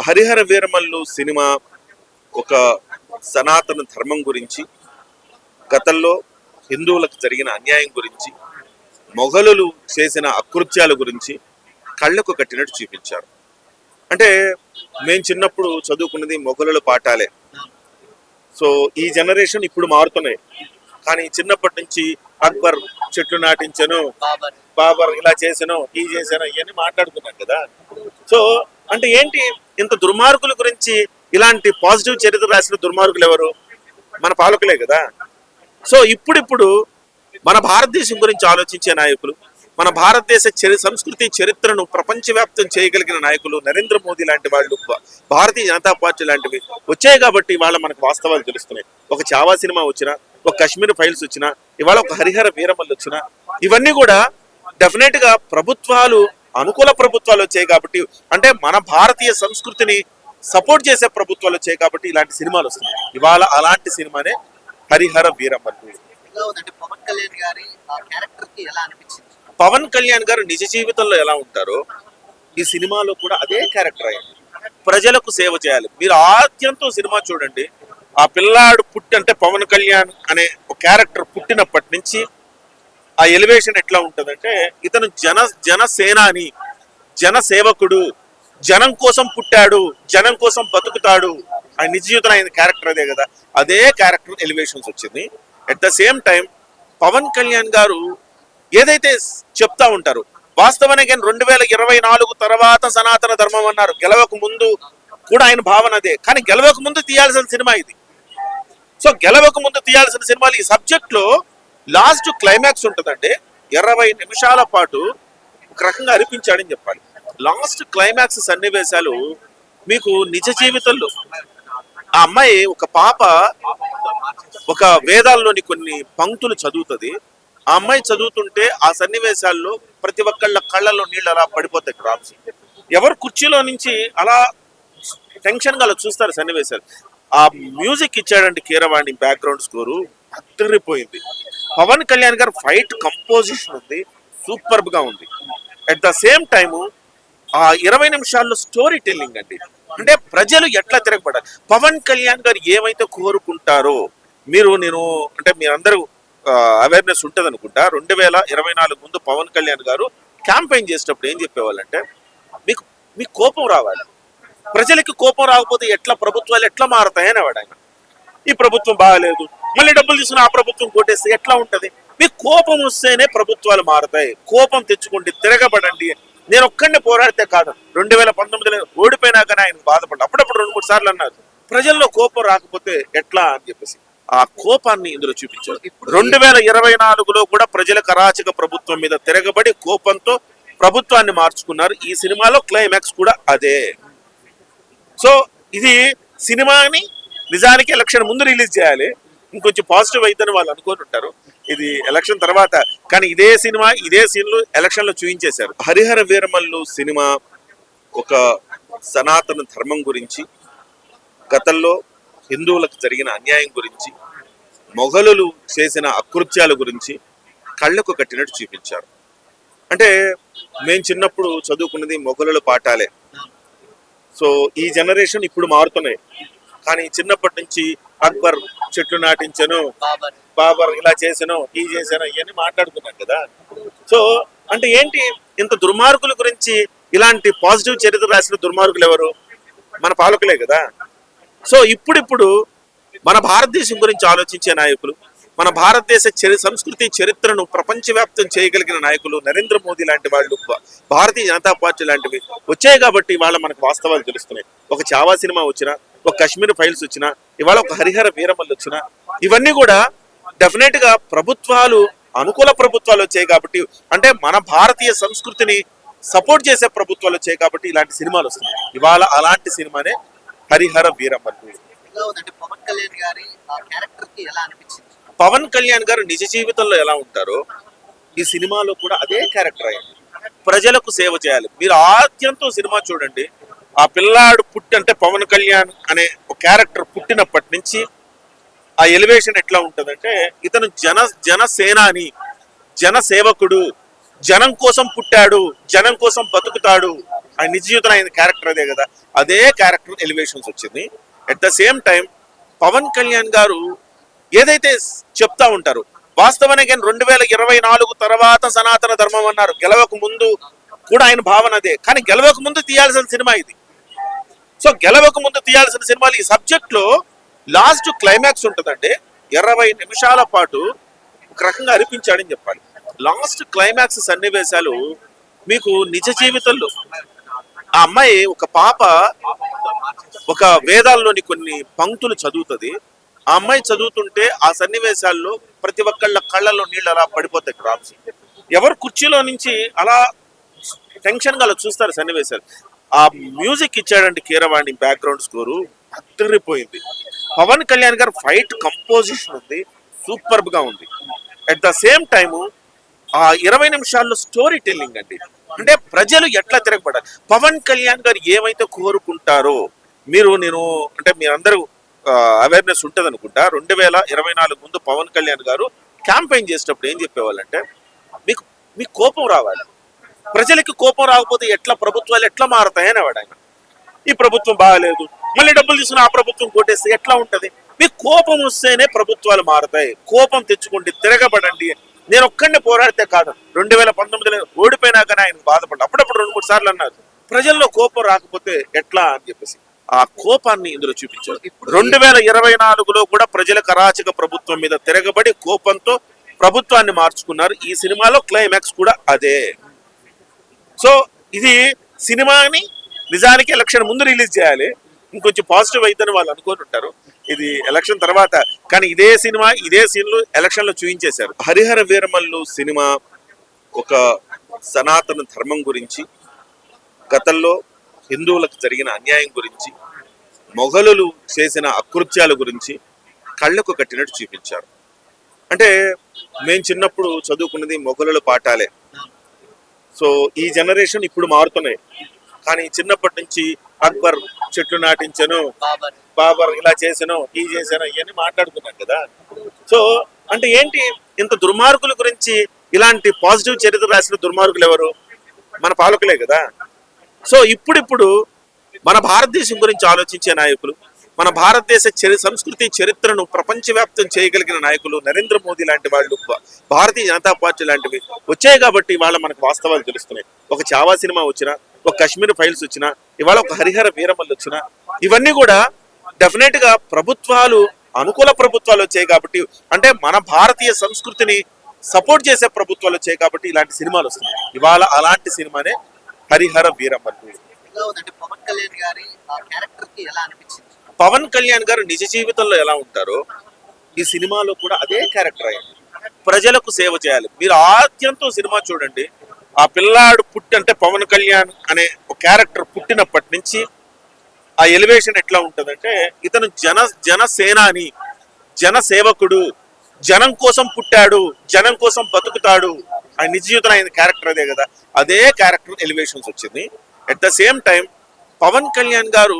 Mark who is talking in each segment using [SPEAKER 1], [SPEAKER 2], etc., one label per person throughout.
[SPEAKER 1] Harihara Veeramallu cinema ఒక సనాతన ధర్మం గురించి, గతంలో హిందువులకు జరిగిన అన్యాయం గురించి, మొఘలులు చేసిన అకృత్యాల గురించి కళ్ళకు కట్టినట్టు చూపించారు. అంటే మేము చిన్నప్పుడు చదువుకున్నది మొఘలుల పాఠాలే. సో ఈ జనరేషన్ ఇప్పుడు మారుతున్నాయి, కానీ చిన్నప్పటి నుంచి అక్బర్ చెట్లు నాటించను, బాబర్ ఇలా చేసాను, ఈ చేశాను, ఇవన్నీ మాట్లాడుకున్నాం కదా. సో అంటే ఏంటి, ఇంత దుర్మార్గుల గురించి ఇలాంటి పాజిటివ్ చరిత్ర రాసిన దుర్మార్గులు ఎవరు? మన పాలకులే కదా. సో ఇప్పుడిప్పుడు మన భారతదేశం గురించి ఆలోచించే నాయకులు, మన భారతదేశ సంస్కృతి చరిత్రను ప్రపంచవ్యాప్తం చేయగలిగిన నాయకులు నరేంద్ర మోదీ లాంటి వాళ్ళు, భారతీయ జనతా పార్టీ లాంటివి వచ్చాయి కాబట్టి ఇవాళ మనకు వాస్తవాలు తెలుస్తున్నాయి. ఒక చావా సినిమా వచ్చినా, ఒక కాశ్మీర్ ఫైల్స్ వచ్చినా, ఇవాళ ఒక హరిహర వీరమల్లు వచ్చినా, ఇవన్నీ కూడా డెఫినెట్ గా ప్రభుత్వాలు, అనుకూల ప్రభుత్వాలు వచ్చాయి కాబట్టి, అంటే మన భారతీయ సంస్కృతిని సపోర్ట్ చేసే ప్రభుత్వాలు వచ్చాయి కాబట్టి ఇలాంటి సినిమాలు వస్తున్నాయి. ఇవాళ అలాంటి సినిమానే హరిహర వీరమల్లు. పవన్ కళ్యాణ్ గారు నిజ జీవితంలో ఎలా ఉంటారో ఈ సినిమాలో కూడా అదే క్యారెక్టర్ అయింది. ప్రజలకు సేవ చేయాలి. మీరు ఆద్యంతో సినిమా చూడండి, ఆ పిల్లాడు అంటే పవన్ కళ్యాణ్ అనే ఒక క్యారెక్టర్ పుట్టినప్పటి నుంచి ఆ ఎలివేషన్ ఎట్లా ఉంటుందంటే, ఇతను జనసేనాని, జన సేవకుడు, జనం కోసం పుట్టాడు, జనం కోసం బతుకుతాడు. ఆయన నిజ జీవితం అయిన క్యారెక్టర్ అదే కదా. అదే క్యారెక్టర్ ఎలివేషన్స్ వచ్చింది. At the same time Pawan Kalyan గారు ఏదైతే చెప్తా ఉంటారు, వాస్తవానికి 2024 తర్వాత సనాతన ధర్మం అన్నారు. గెలవక ముందు కూడా ఆయన భావన అదే, కానీ గెలవక ముందు తీయాల్సిన సినిమా ఇది. సో గెలవక ముందు తీయాల్సిన సినిమాలు ఈ సబ్జెక్ట్ లో లాస్ట్ క్లైమాక్స్ ఉంటుందండి. 20 నిమిషాల పాటు ఒక రకంగా అనిపించాడని చెప్పాలి. లాస్ట్ క్లైమాక్స్ సన్నివేశాలు మీకు నిజ జీవితంలో, ఆ అమ్మాయి ఒక పాప ఒక వేదాల్లోని కొన్ని పంక్తులు చదువుతుంది. ఆ అమ్మాయి చదువుతుంటే ఆ సన్నివేశాల్లో ప్రతి ఒక్కళ్ళ కళ్ళల్లో నీళ్ళు అలా పడిపోతాయి, డ్రాప్స్. ఎవరు కుర్చీలో నుంచి అలా టెన్షన్ గా అలా చూస్తారు సన్నివేశాలు. ఆ మ్యూజిక్ ఇచ్చాడండి కీరవాణి, బ్యాక్గ్రౌండ్ స్కోరు అద్దరిపోయింది. పవన్ కళ్యాణ్ గారు ఫైట్ కంపోజిషన్ ఉంది, సూపర్బ్ గా ఉంది. అట్ ద సేమ్ టైము ఆ 20 నిమిషాల్లో స్టోరీ టెల్లింగ్ అండి. అంటే ప్రజలు ఎట్లా తిరగబడాలి, పవన్ కళ్యాణ్ గారు ఏమైతే కోరుకుంటారో, మీరందరూ అవేర్నెస్ ఉంటుంది అనుకుంటా. 2024 ముందు పవన్ కళ్యాణ్ గారు క్యాంపెయిన్ చేసేటప్పుడు ఏం చెప్పేవాళ్ళంటే, మీకు కోపం రావాలి, ప్రజలకి కోపం రాకపోతే ఎట్లా ప్రభుత్వాలు ఎట్లా మారతాయని వాడు ఆయన. ఈ ప్రభుత్వం బాగాలేదు, మళ్ళీ డబ్బులు తీసుకుని ఆ ప్రభుత్వం కొట్టేస్తే ఎట్లా ఉంటది? మీకు కోపం వస్తేనే ప్రభుత్వాలు మారతాయి. కోపం తెచ్చుకోండి, తిరగబడండి. నేను ఒక్కడిని పోరాడితే కాదు, 2019లో ఓడిపోయినాకనే ఆయన బాధపడ్డా. అప్పుడప్పుడు 2-3 సార్లు అన్నారు, ప్రజల్లో కోపం రాకపోతే ఎట్లా అని చెప్పేసి. ఆ కోపాన్ని ఇందులో చూపించారు. 2024లో కూడా ప్రజలకు అరాచక ప్రభుత్వం మీద తిరగబడి కోపంతో ప్రభుత్వాన్ని మార్చుకున్నారు. ఈ సినిమాలో క్లైమాక్స్ కూడా అదే. సో ఇది సినిమాని నిజానికి ఎలక్షన్ ముందు రిలీజ్ చేయాలి, ఇంకొంచెం పాజిటివ్ అయితేనే వాళ్ళు అనుకొని ఉంటారు. ఇది ఎలక్షన్ తర్వాత, కానీ ఇదే సినిమా ఇదే సీన్లు ఎలక్షన్ లో చూపించేశారు. హరిహర వీరమల్లు సినిమా ఒక సనాతన ధర్మం గురించి, గతంలో హిందువులకు జరిగిన అన్యాయం గురించి, మొఘలులు చేసిన అకృత్యాల గురించి కళ్ళకు కట్టినట్టు చూపించారు. అంటే మేము చిన్నప్పుడు చదువుకున్నది మొఘలుల పాఠాలే. సో ఈ జనరేషన్ ఇప్పుడు మారుతున్నాయి, కానీ చిన్నప్పటి నుంచి అక్బర్ చెట్లు నాటించను, బాబర్ ఇలా చేసాను, ఈ చేశాను, ఇవన్నీ మాట్లాడుకున్నాం కదా. సో అంటే ఏంటి, ఇంత దుర్మార్గుల గురించి ఇలాంటి పాజిటివ్ చరిత్ర రాసిన దుర్మార్గులు ఎవరు? మన పాలకులే కదా. సో ఇప్పుడిప్పుడు మన భారతదేశం గురించి ఆలోచించే నాయకులు, మన భారతదేశ సంస్కృతి చరిత్రను ప్రపంచవ్యాప్తం చేయగలిగిన నాయకులు నరేంద్ర మోదీ లాంటి వాళ్ళు, భారతీయ జనతా పార్టీ లాంటివి వచ్చాయి కాబట్టి ఇవాళ మనకు వాస్తవాలు తెలుస్తున్నాయి. ఒక చావా సినిమా వచ్చినా, ఒక కాశ్మీర్ ఫైల్స్ వచ్చినా, ఇవాళ ఒక హరిహర వీరమల్లు వచ్చినా, ఇవన్నీ కూడా డెఫినెట్ గా ప్రభుత్వాలు, అనుకూల ప్రభుత్వాలు వచ్చాయి కాబట్టి, అంటే మన భారతీయ సంస్కృతిని సపోర్ట్ చేసే ప్రభుత్వాలు వచ్చాయి కాబట్టి ఇలాంటి సినిమాలు వస్తున్నాయి. ఇవాళ అలాంటి సినిమానే హరిహర వీరమల్లు. పవన్ కళ్యాణ్ గారు నిజ జీవితంలో ఎలా ఉంటారో ఈ సినిమాలో కూడా అదే క్యారెక్టర్ అయింది. ప్రజలకు సేవ చేయాలి. మీరు ఆద్యంతో సినిమా చూడండి, ఆ పిల్లాడు అంటే పవన్ కళ్యాణ్ అనే ఒక క్యారెక్టర్ పుట్టినప్పటి నుంచి ఆ ఎలివేషన్ ఎట్లా ఉంటుందంటే, ఇతను జనసేనాని, జన సేవకుడు, జనం కోసం పుట్టాడు, జనం కోసం బతుకుతాడు. ఆయన నిజ జీవితంలో ఆయన క్యారెక్టర్ అదే కదా, అదే క్యారెక్టర్ ఎలివేషన్స్ వచ్చింది. At the same time Pawan Kalyan గారు ఏదైతే చెప్తా ఉంటారు, వాస్తవానికి 2024 తర్వాత సనాతన ధర్మం అన్నారు. గెలవక ముందు కూడా ఆయన భావన అదే, కానీ గెలవక ముందు తీయాల్సిన సినిమా ఇది. సో గెలవక ముందు తీయాల్సిన సినిమాలు ఈ సబ్జెక్ట్ లో లాస్ట్ క్లైమాక్స్ ఉంటుందండి. 20 నిమిషాల పాటు ఒక రకంగా అనిపించాడని చెప్పాలి. లాస్ట్ క్లైమాక్స్ సన్నివేశాలు మీకు నిజ జీవితంలో ఆ అమ్మాయి ఒక పాప ఒక వేదాల్లోని కొన్ని పంక్తులు చదువుతుంది. ఆ అమ్మాయి చదువుతుంటే ఆ సన్నివేశాల్లో ప్రతి ఒక్కళ్ళ కళ్ళల్లో నీళ్ళు అలా పడిపోతాయి, డ్రాప్స్. ఎవరు కుర్చీలో నుంచి అలా టెన్షన్ గా అలా చూస్తారు సన్నివేశాలు. ఆ మ్యూజిక్ ఇచ్చాడండి కీరవాణి, బ్యాక్గ్రౌండ్ స్కోరు అద్దరిపోయింది. పవన్ కళ్యాణ్ గారు ఫైట్ కంపోజిషన్ ఉంది, సూపర్బ్ గా ఉంది. అట్ ద సేమ్ టైము ఆ 20 నిమిషాల్లో స్టోరీ టెల్లింగ్ అండి. అంటే ప్రజలు ఎట్లా తిరగబడాలి, పవన్ కళ్యాణ్ గారు ఏమైతే కోరుకుంటారో నేను అంటే మీరందరూ అవేర్నెస్ ఉంటుంది అనుకుంటా. 2024 ముందు పవన్ కళ్యాణ్ గారు క్యాంపెయిన్ చేసేటప్పుడు ఏం చెప్పేవాళ్ళంటే, మీకు కోపం రావాలి, ప్రజలకి కోపం రాకపోతే ఎట్లా ప్రభుత్వాలు ఎట్లా మారతాయని వాడు ఆయన. ఈ ప్రభుత్వం బాగాలేదు, మళ్ళీ డబ్బులు తీసుకుని ఆ ప్రభుత్వం కొట్టేస్తే ఎట్లా ఉంటది? మీకు కోపం వస్తేనే ప్రభుత్వాలు మారతాయి, కోపం తెచ్చుకోండి, తిరగబడండి. నేను ఒక్కడిని పోరాడితే కాదు, 2019లో ఓడిపోయినాకనే ఆయన బాధపడ్డా. అప్పుడప్పుడు 2-3 సార్లు అన్నారు, ప్రజల్లో కోపం రాకపోతే ఎట్లా అని చెప్పేసి. ఆ కోపాన్ని ఇందులో చూపించారు. 2024లో కూడా ప్రజలకు అరాచక ప్రభుత్వం మీద తిరగబడి కోపంతో ప్రభుత్వాన్ని మార్చుకున్నారు. ఈ సినిమాలో క్లైమాక్స్ కూడా అదే. సో ఇది సినిమాని నిజానికి ఎలక్షన్ ముందు రిలీజ్ చేయాలి, ఇంకొంచెం పాజిటివ్ అయితేనే వాళ్ళు అనుకొని ఉంటారు. ఇది ఎలక్షన్ తర్వాత, కానీ ఇదే సినిమా ఇదే సీన్లు ఎలక్షన్ లో చూపించేశారు. హరిహర వీరమల్లు సినిమా ఒక సనాతన ధర్మం గురించి, గతంలో హిందువులకు జరిగిన అన్యాయం గురించి, మొఘలులు చేసిన అకృత్యాల గురించి కళ్ళకు కట్టినట్టు చూపించారు. అంటే మేము చిన్నప్పుడు చదువుకున్నది మొఘలుల పాఠాలే. సో ఈ జనరేషన్ ఇప్పుడు మారుతున్నాయి, కానీ చిన్నప్పటి నుంచి అక్బర్ చెట్లు నాటించను, బాబర్ ఇలా చేసాను, ఈ చేశాను, ఇవన్నీ మాట్లాడుకున్నాం కదా. సో అంటే ఏంటి, ఇంత దుర్మార్గుల గురించి ఇలాంటి పాజిటివ్ చరిత్ర రాసిన దుర్మార్గులు ఎవరు? మన పాలకులే కదా. సో ఇప్పుడు మన భారతదేశం గురించి ఆలోచించే నాయకులు, మన భారతదేశ సంస్కృతి చరిత్రను ప్రపంచవ్యాప్తం చేయగలిగిన నాయకులు, నరేంద్ర మోదీ లాంటి వాళ్ళు, భారతీయ జనతా పార్టీ లాంటివి వచ్చాయి కాబట్టి ఇవాళ మనకు వాస్తవాలు తెలుస్తున్నాయి. ఒక చావా సినిమా వచ్చినా, ఒక కాశ్మీర్ ఫైల్స్ వచ్చినా, ఇవాళ ఒక హరిహర వీరమల్లు వచ్చినా, ఇవన్నీ కూడా డెఫినెట్ గా ప్రభుత్వాలు, అనుకూల ప్రభుత్వాలు వచ్చాయి కాబట్టి, అంటే మన భారతీయ సంస్కృతిని సపోర్ట్ చేసే ప్రభుత్వాలు వచ్చాయి కాబట్టి ఇలాంటి సినిమాలు వస్తున్నాయి. ఇవాళ అలాంటి సినిమానే హరిహర వీరమల్లు. పవన్ కళ్యాణ్ గారు నిజ జీవితంలో ఎలా ఉంటారో ఈ సినిమాలో కూడా అదే క్యారెక్టర్ అయింది. ప్రజలకు సేవ చేయాలి. మీరు ఆద్యంతో సినిమా చూడండి, ఆ పిల్లాడు అంటే పవన్ కళ్యాణ్ అనే ఒక క్యారెక్టర్ పుట్టినప్పటి నుంచి ఆ ఎలివేషన్ ఎట్లా ఉంటుందంటే, ఇతను జనసేనాని, జన సేవకుడు, జనం కోసం పుట్టాడు, జనం కోసం బతుకుతాడు. ఆయన నిజ జీవితంలో ఆయన క్యారెక్టర్ అదే కదా, అదే క్యారెక్టర్ ఎలివేషన్స్ వచ్చింది. At the same time Pawan Kalyan గారు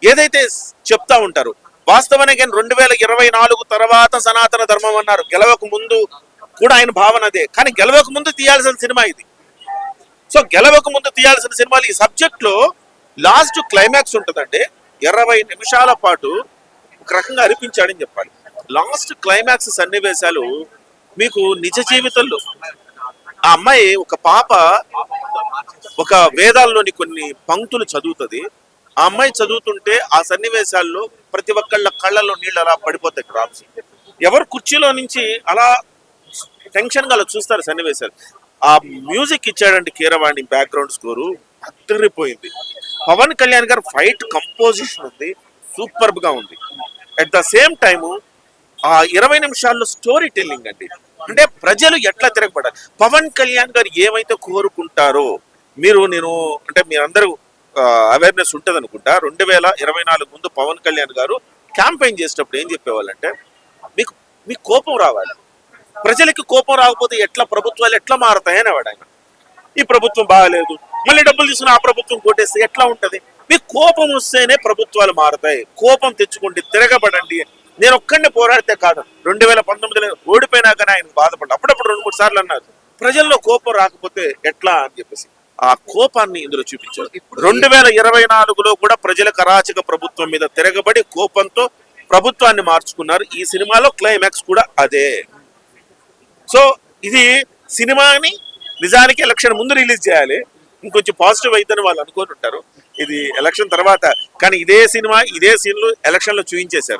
[SPEAKER 1] ఏదైతే చెప్తా ఉంటారు, వాస్తవానికి 2024 తర్వాత సనాతన ధర్మం అన్నారు. గెలవక ముందు కూడా ఆయన భావన అదే, కానీ గెలవక ముందు తీయాల్సిన సినిమా ఇది. సో గెలవక ముందు తీయాల్సిన సినిమాలు ఈ సబ్జెక్ట్ లో లాస్ట్ క్లైమాక్స్ ఉంటుందండి. 20 నిమిషాల పాటు ఒక రకంగా అనిపించాడని చెప్పాలి. లాస్ట్ క్లైమాక్స్ సన్నివేశాలు మీకు నిజ జీవితంలో ఆ అమ్మాయి ఒక పాప ఒక వేదాల్లోని కొన్ని పంక్తులు చదువుతుంది. ఆ అమ్మాయి చదువుతుంటే ఆ సన్నివేశాల్లో ప్రతి ఒక్కళ్ళ కళ్ళల్లో నీళ్ళు అలా పడిపోతాయి, డ్రాప్స్. ఎవరు కుర్చీలో నుంచి అలా టెన్షన్ గా అలా చూస్తారు సన్నివేశాలు. ఆ మ్యూజిక్ ఇచ్చాడండి కీరవాణి, బ్యాక్గ్రౌండ్ స్కోరు అద్దరిపోయింది. పవన్ కళ్యాణ్ గారు ఫైట్ కంపోజిషన్ ఉంది, సూపర్బ్ గా ఉంది. అట్ ద సేమ్ టైము ఆ 20 నిమిషాల్లో స్టోరీ టెల్లింగ్ అండి. అంటే ప్రజలు ఎట్లా తిరగబడాలి, పవన్ కళ్యాణ్ గారు ఏమైతే కోరుకుంటారో అంటే మీరందరూ అవేర్నెస్ ఉంటుంది అనుకుంటా. 2024 ముందు పవన్ కళ్యాణ్ గారు క్యాంపెయిన్ చేసేటప్పుడు ఏం చెప్పేవాళ్ళంటే, మీకు కోపం రావాలి, ప్రజలకి కోపం రాకపోతే ఎట్లా ప్రభుత్వాలు ఎట్లా మారతాయని వాడు ఆయన. ఈ ప్రభుత్వం బాగాలేదు, మళ్ళీ డబ్బులు తీసుకుని ఆ ప్రభుత్వం కొట్టేస్తే ఎట్లా ఉంటది? మీకు కోపం వస్తేనే ప్రభుత్వాలు మారతాయి, కోపం తెచ్చుకోండి, తిరగబడండి. నేను ఒక్కడిని పోరాడితే కాదు, 2019లో ఓడిపోయినాకనే ఆయన బాధపడ్డా. అప్పుడప్పుడు 2-3 సార్లు అన్నారు, ప్రజల్లో కోపం రాకపోతే ఎట్లా అని చెప్పేసి. ఆ కోపాన్ని ఇందులో చూపించారు. 2024లో కూడా ప్రజలకు అరాచక ప్రభుత్వం మీద తిరగబడి కోపంతో ప్రభుత్వాన్ని మార్చుకున్నారు. ఈ సినిమాలో క్లైమాక్స్ కూడా అదే. సో ఇది సినిమాని నిజానికి ఎలక్షన్ ముందు రిలీజ్ చేయాలి, ఇంకొంచెం పాజిటివ్ అయితేనే వాళ్ళు అనుకుంటుంటారు. ఇది ఎలక్షన్ తర్వాత, కానీ ఇదే సినిమా ఇదే సీన్లు ఎలక్షన్ లో చూపించేశారు.